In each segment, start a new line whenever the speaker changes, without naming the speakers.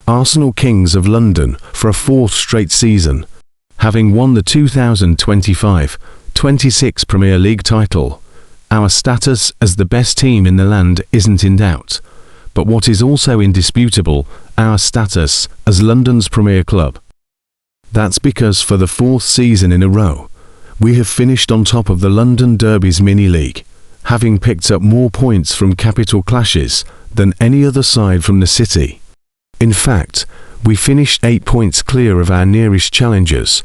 Arsenal Kings of London for a fourth straight season, having won the 2025-26 Premier League title. Our status as the best team in the land isn't in doubt, but what is also indisputable, our status as London's premier club. That's because for the fourth season in a row, we have finished on top of the London Derby's mini-league, having picked up more points from capital clashes than any other side from the city. In fact, we finished 8 points clear of our nearest challengers.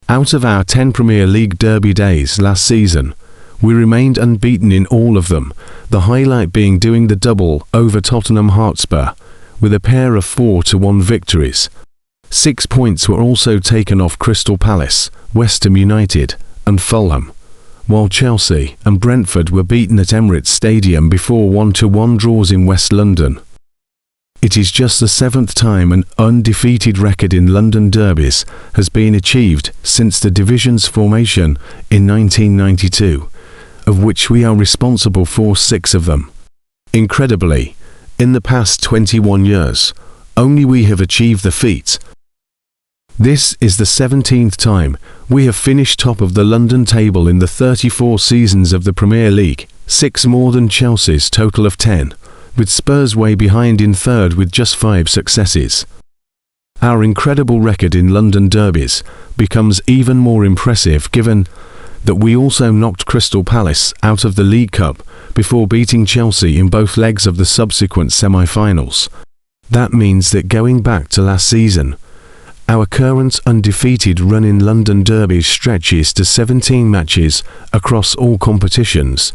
Out of our 10 Premier League derby days last season, we remained unbeaten in all of them, the highlight being doing the double over Tottenham Hotspur, with a pair of 4-1 victories. 6 points were also taken off Crystal Palace, West Ham United, and Fulham, while Chelsea and Brentford were beaten at Emirates Stadium before 1-1 draws in West London. It is just the 7th time an undefeated record in London derbies has been achieved since the division's formation in 1992, of which we are responsible for 6 of them. Incredibly, in the past 21 years, only we have achieved the feat. This is the 17th time we have finished top of the London table in the 34 seasons of the Premier League, 6 more than Chelsea's total of 10. With Spurs way behind in third with just 5 successes. Our incredible record in London derbies becomes even more impressive given that we also knocked Crystal Palace out of the League Cup before beating Chelsea in both legs of the subsequent semi-finals. That means that going back to last season, our current undefeated run in London derbies stretches to 17 matches across all competitions.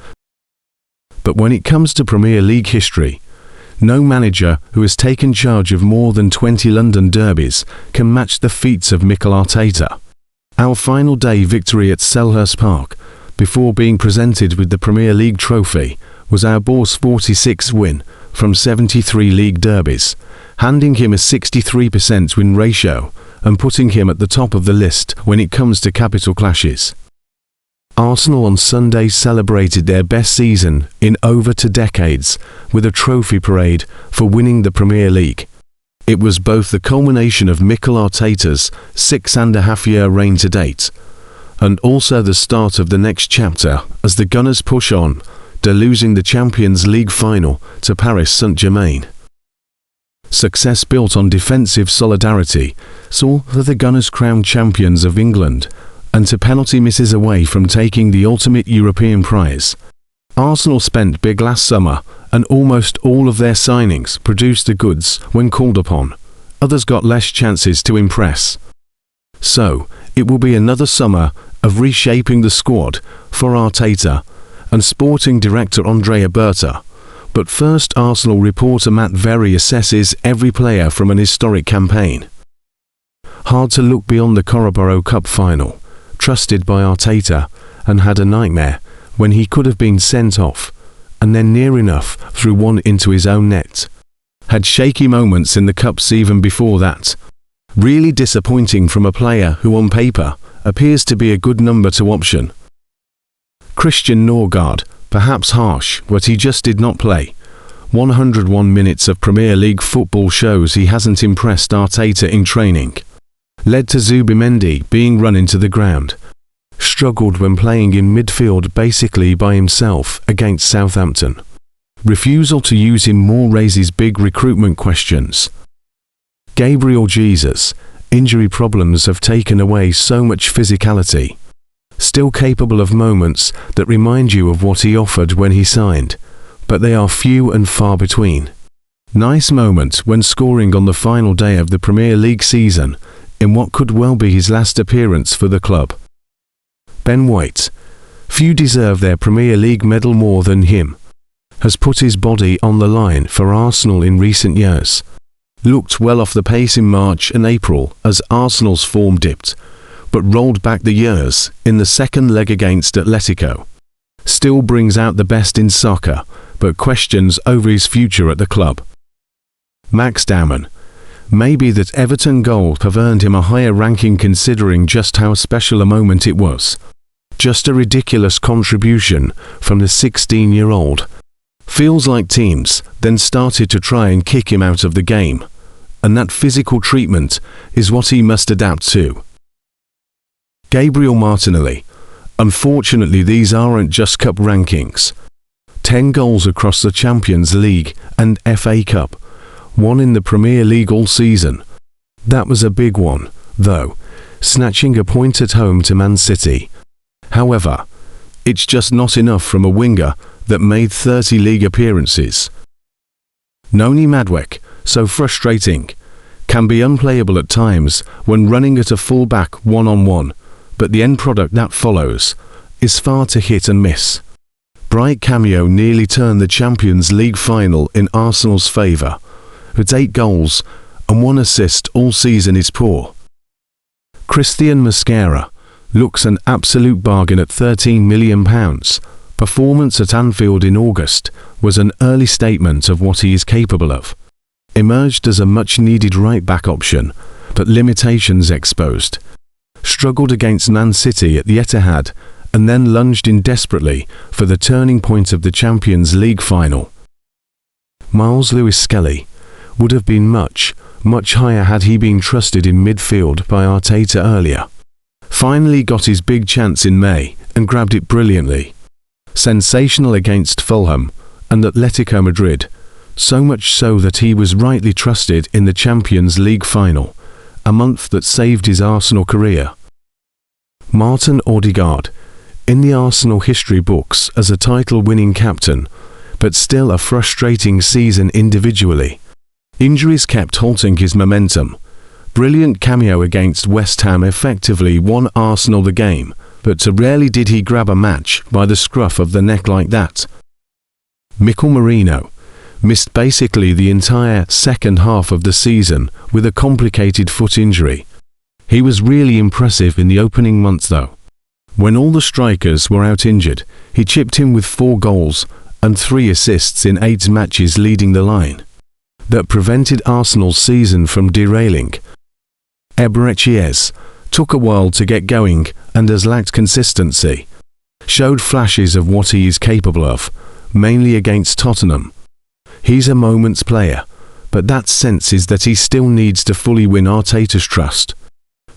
But when it comes to Premier League history, no manager who has taken charge of more than 20 London derbies can match the feats of Mikel Arteta. Our final day victory at Selhurst Park, before being presented with the Premier League trophy, was our boss' 46th win from 73 league derbies, handing him a 63% win ratio and putting him at the top of the list when it comes to capital clashes. Arsenal on Sunday celebrated their best season in over 2 decades with a trophy parade for winning the Premier League. It was both the culmination of Mikel Arteta's 6.5-year reign to date, and also the start of the next chapter as the Gunners push on to losing the Champions League final to Paris Saint-Germain. Success built on defensive solidarity saw the Gunners crowned champions of England, and to penalty misses away from taking the ultimate European prize. Arsenal spent big last summer, and almost all of their signings produced the goods when called upon. Others got less chances to impress. So, it will be another summer of reshaping the squad for Arteta and sporting director Andrea Berta. But first, Arsenal reporter Matt Verry assesses every player from an historic campaign. Hard to look beyond the Carabao Cup final, trusted by Arteta, and had a nightmare when he could have been sent off, and then near enough threw one into his own net. Had shaky moments in the Cups even before that. Really disappointing from a player who on paper appears to be a good number 2 option. Christian Norgard, perhaps harsh, but he just did not play. 101 minutes of Premier League football shows he hasn't impressed Arteta in training. Led to Zubimendi being run into the ground. Struggled when playing in midfield basically by himself against Southampton. Refusal to use him more raises big recruitment questions. Gabriel Jesus, injury problems have taken away so much physicality. Still capable of moments that remind you of what he offered when he signed, but they are few and far between. Nice moment when scoring on the final day of the Premier League season, in what could well be his last appearance for the club. Ben White, few deserve their Premier League medal more than him, has put his body on the line for Arsenal in recent years. Looked well off the pace in March and April as Arsenal's form dipped, but rolled back the years in the second leg against Atletico. Still brings out the best in Saka, but questions over his future at the club. Max Damon, maybe that Everton goal have earned him a higher ranking considering just how special a moment it was. Just a ridiculous contribution from the 16-year-old. Feels like teams then started to try and kick him out of the game. and that physical treatment is what he must adapt to. Gabriel Martinelli. Unfortunately, these aren't just cup rankings. 10 goals across the Champions League and FA Cup, 1 in the Premier League all season. That was a big one, though, snatching a point at home to Man City. However, it's just not enough from a winger that made 30 league appearances. Noni Madueke, so frustrating, can be unplayable at times when running at a full-back one-on-one, but the end product that follows is far too hit and miss. Bright cameo nearly turned the Champions League final in Arsenal's favour, but 8 goals and 1 assist all season is poor. Christian Mosquera looks an absolute bargain at £13 million. Performance at Anfield in August was an early statement of what he is capable of. Emerged as a much-needed right-back option, but limitations exposed. Struggled against Man City at the Etihad, and then lunged in desperately for the turning point of the Champions League final. Miles Lewis-Skelly would have been much higher had he been trusted in midfield by Arteta earlier. Finally got his big chance in May and grabbed it brilliantly. Sensational against Fulham and Atletico Madrid, so much so that he was rightly trusted in the Champions League final, a month that saved his Arsenal career. Martinodegaard, in the Arsenal history books as a title-winning captain, but still a frustrating season individually. Injuries kept halting his momentum. Brilliant cameo against West Ham effectively won Arsenal the game, but rarely did he grab a match by the scruff of the neck like that. Mikel Merino missed basically the entire second half of the season with a complicated foot injury. He was really impressive in the opening months though. When all the strikers were out injured, he chipped in with 4 goals and 3 assists in 8 matches leading the line. That prevented Arsenal's season from derailing. Eberechiez took a while to get going and has lacked consistency. Showed flashes of what he is capable of, mainly against Tottenham. He's a moment's player, but that sense is that he still needs to fully win Arteta's trust.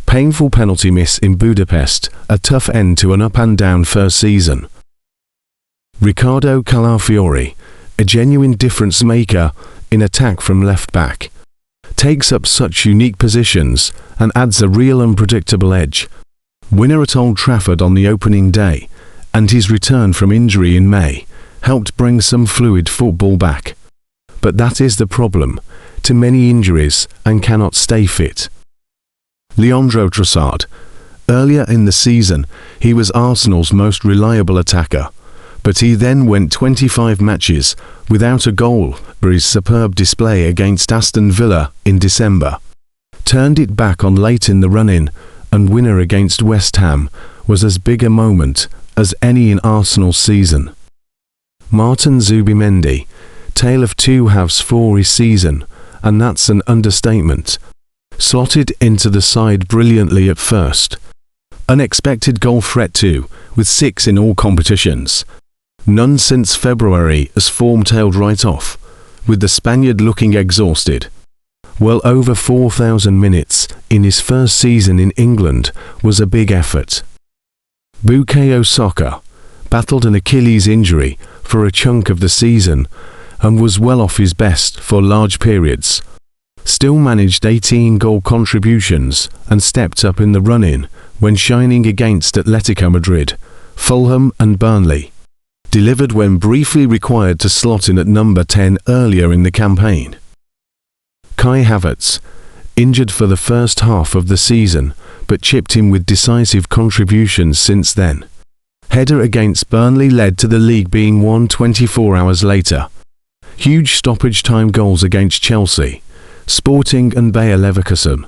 Painful penalty miss in Budapest, a tough end to an up-and-down first season. Riccardo Calafiori, a genuine difference maker in attack from left-back. Takes up such unique positions and adds a real unpredictable edge. Winner at Old Trafford on the opening day, and his return from injury in May helped bring some fluid football back. But that is the problem, too many injuries and cannot stay fit. Leandro Trossard. Earlier in the season, he was Arsenal's most reliable attacker, but he then went 25 matches without a goal for his superb display against Aston Villa in December. Turned it back on late in the run-in, and winner against West Ham was as big a moment as any in Arsenal's season. Martin Zubimendi, tale of 2 halves for his season, and that's an understatement. Slotted into the side brilliantly at first. Unexpected goal threat too, with 6 in all competitions. None since February as form tailed right off, with the Spaniard looking exhausted. Well over 4,000 minutes in his first season in England was a big effort. Bukayosaka battled an Achilles injury for a chunk of the season and was well off his best for large periods. Still managed 18 goal contributions and stepped up in the run-in when shining against Atletico Madrid, Fulham and Burnley. Delivered when briefly required to slot in at number 10 earlier in the campaign. Kai Havertz, injured for the first half of the season, but chipped in with decisive contributions since then. Header against Burnley led to the league being won 24 hours later. Huge stoppage time goals against Chelsea, Sporting and Bayer Leverkusen.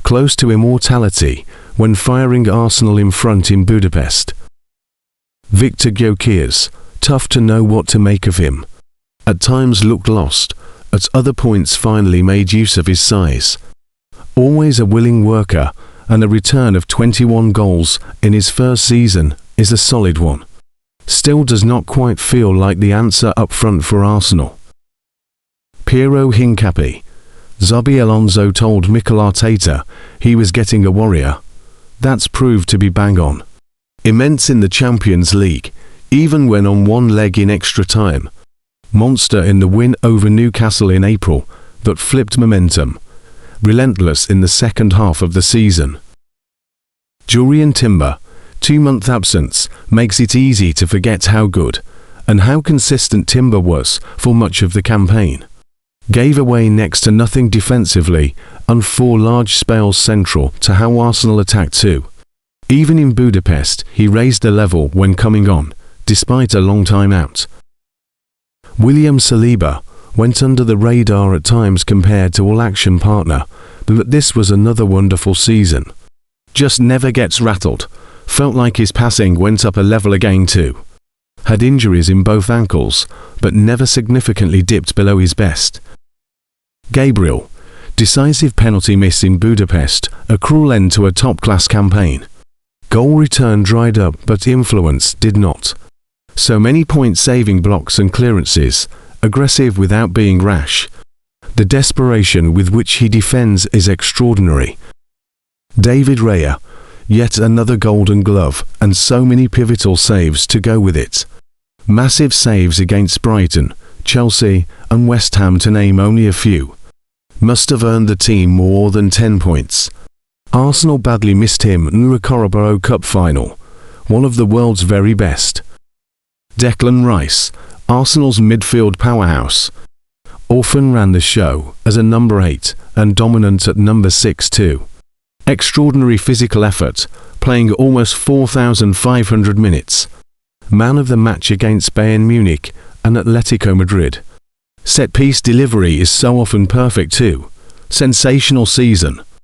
Close to immortality when firing Arsenal in front in Budapest. Victor Gyökeres, tough to know what to make of him. At times looked lost, at other points finally made use of his size. Always a willing worker, and a return of 21 goals in his first season is a solid one. Still does not quite feel like the answer up front for Arsenal. Piero Hincapié, Xabi Alonso told Mikel Arteta he was getting a warrior. That's proved to be bang on. Immense in the Champions League, even when on one leg in extra time. Monster in the win over Newcastle in April, but flipped momentum. Relentless in the second half of the season. Jurrien Timber, 2-month absence, makes it easy to forget how good and how consistent Timber was for much of the campaign. Gave away next to nothing defensively and 4 large spells central to how Arsenal attacked too. Even in Budapest, he raised the level when coming on, despite a long time out. William Saliba went under the radar at times compared to all-action partner, but this was another wonderful season. Just never gets rattled. Felt like his passing went up a level again too. Had injuries in both ankles, but never significantly dipped below his best. Gabriel, decisive penalty miss in Budapest, a cruel end to a top-class campaign. Goal return dried up, but influence did not. So many point-saving blocks and clearances, aggressive without being rash. The desperation with which he defends is extraordinary. David Raya, yet another golden glove, and so many pivotal saves to go with it. Massive saves against Brighton, Chelsea, and West Ham to name only a few. Must have earned the team more than 10 points. Arsenal badly missed him in the Carabao Cup final, one of the world's very best. Declan Rice, Arsenal's midfield powerhouse. Often ran the show as a number 8 and dominant at number 6 too. Extraordinary physical effort, playing almost 4,500 minutes. Man of the match against Bayern Munich and Atletico Madrid. Set-piece delivery is so often perfect too. Sensational season.